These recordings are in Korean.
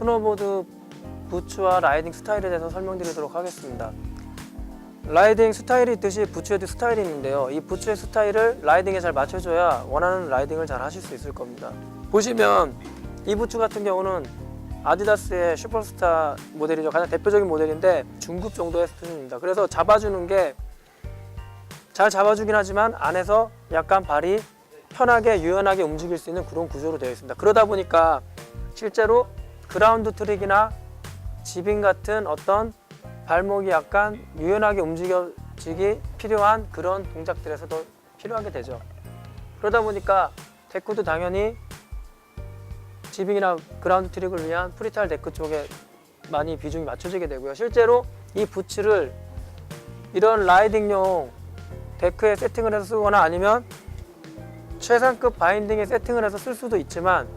스노보드 부츠와 라이딩 스타일에 대해서 설명드리도록 하겠습니다. 라이딩 스타일이 있듯이 부츠에도 스타일이 있는데요. 이 부츠의 스타일을 라이딩에 잘 맞춰줘야 원하는 라이딩을 잘 하실 수 있을 겁니다. 보시면 이 부츠 같은 경우는 아디다스의 슈퍼스타 모델이죠. 가장 대표적인 모델인데 중급 정도의 수준입니다. 그래서 잡아주는 게 잘 잡아주긴 하지만 안에서 약간 발이 편하게 유연하게 움직일 수 있는 그런 구조로 되어 있습니다. 그러다 보니까 실제로 그라운드 트릭이나 지빙 같은 어떤 발목이 약간 유연하게 움직여지기 필요한 그런 동작들에서도 필요하게 되죠. 그러다 보니까 데크도 당연히 지빙이나 그라운드 트릭을 위한 프리타일 데크 쪽에 많이 비중이 맞춰지게 되고요. 실제로 이 부츠를 이런 라이딩용 데크에 세팅을 해서 쓰거나 아니면 최상급 바인딩에 세팅을 해서 쓸 수도 있지만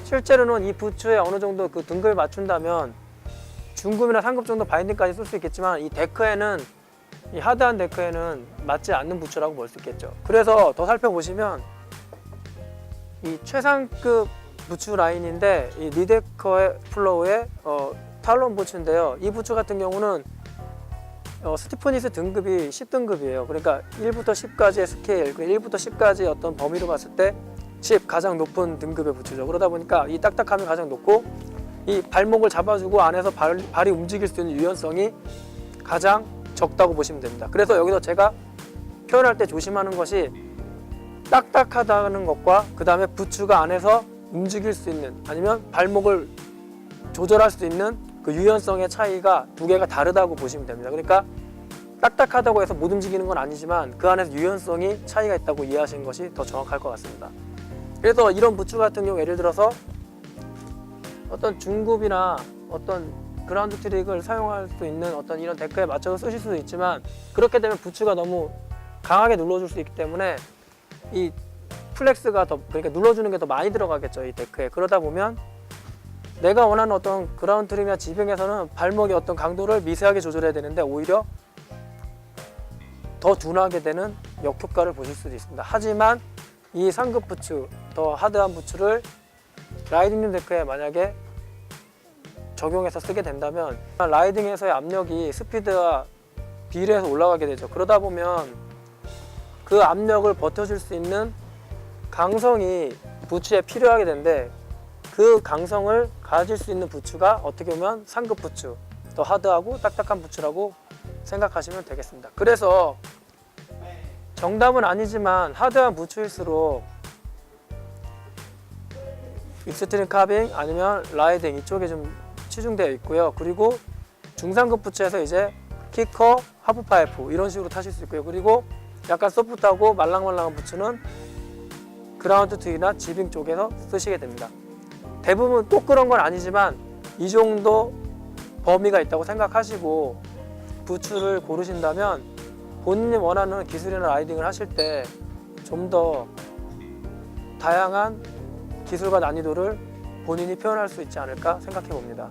실제로는 이 부츠에 어느 정도 그 등급을 맞춘다면 중급이나 상급 정도 바인딩까지 쓸 수 있겠지만 이 데크에는, 이 하드한 데크에는 맞지 않는 부츠라고 볼 수 있겠죠. 그래서 더 살펴보시면 이 최상급 부츠 라인인데 이 리데커의 플로우의 탈론 부츠인데요. 이 부츠 같은 경우는 스티프니스 등급이 10등급이에요. 그러니까 1부터 10까지의 스케일, 1부터 10까지 어떤 범위로 봤을 때 10 가장 높은 등급의 부츠죠. 그러다 보니까 이 딱딱함이 가장 높고 이 발목을 잡아주고 안에서 발이 움직일 수 있는 유연성이 가장 적다고 보시면 됩니다. 그래서 여기서 제가 표현할 때 조심하는 것이 딱딱하다는 것과 그 다음에 부츠가 안에서 움직일 수 있는, 아니면 발목을 조절할 수 있는 그 유연성의 차이가 두 개가 다르다고 보시면 됩니다. 그러니까 딱딱하다고 해서 못 움직이는 건 아니지만 그 안에서 유연성이 차이가 있다고 이해하시는 것이 더 정확할 것 같습니다. 그래서 이런 부츠 같은 경우 예를 들어서 어떤 중급이나 어떤 그라운드 트릭을 사용할 수 있는 어떤 이런 데크에 맞춰서 쓰실 수도 있지만 그렇게 되면 부츠가 너무 강하게 눌러줄 수 있기 때문에 이 플렉스가 더, 그러니까 눌러주는 게 더 많이 들어가겠죠, 이 데크에. 그러다 보면 내가 원하는 어떤 그라운드 트릭이나 지빙에서는 발목의 어떤 강도를 미세하게 조절해야 되는데 오히려 더 둔하게 되는 역효과를 보실 수도 있습니다. 하지만 이 상급 부츠, 더 하드한 부츠를 라이딩용 데크에 만약에 적용해서 쓰게 된다면 라이딩에서의 압력이 스피드와 비례해서 올라가게 되죠. 그러다 보면 그 압력을 버텨줄 수 있는 강성이 부츠에 필요하게 되는데 그 강성을 가질 수 있는 부츠가 어떻게 보면 상급 부츠, 더 하드하고 딱딱한 부츠라고 생각하시면 되겠습니다. 그래서 정답은 아니지만 하드한 부츠일수록 익스트림 카빙 아니면 라이딩 이쪽에 좀 치중되어 있고요. 그리고 중상급 부츠에서 이제 키커, 하프파이프 이런 식으로 타실 수 있고요. 그리고 약간 소프트하고 말랑말랑한 부츠는 그라운드 트릭이나 지빙 쪽에서 쓰시게 됩니다. 대부분 꼭 그런 건 아니지만 이 정도 범위가 있다고 생각하시고 부츠를 고르신다면 본인이 원하는 기술이나 라이딩을 하실 때 좀 더 다양한 기술과 난이도를 본인이 표현할 수 있지 않을까 생각해 봅니다.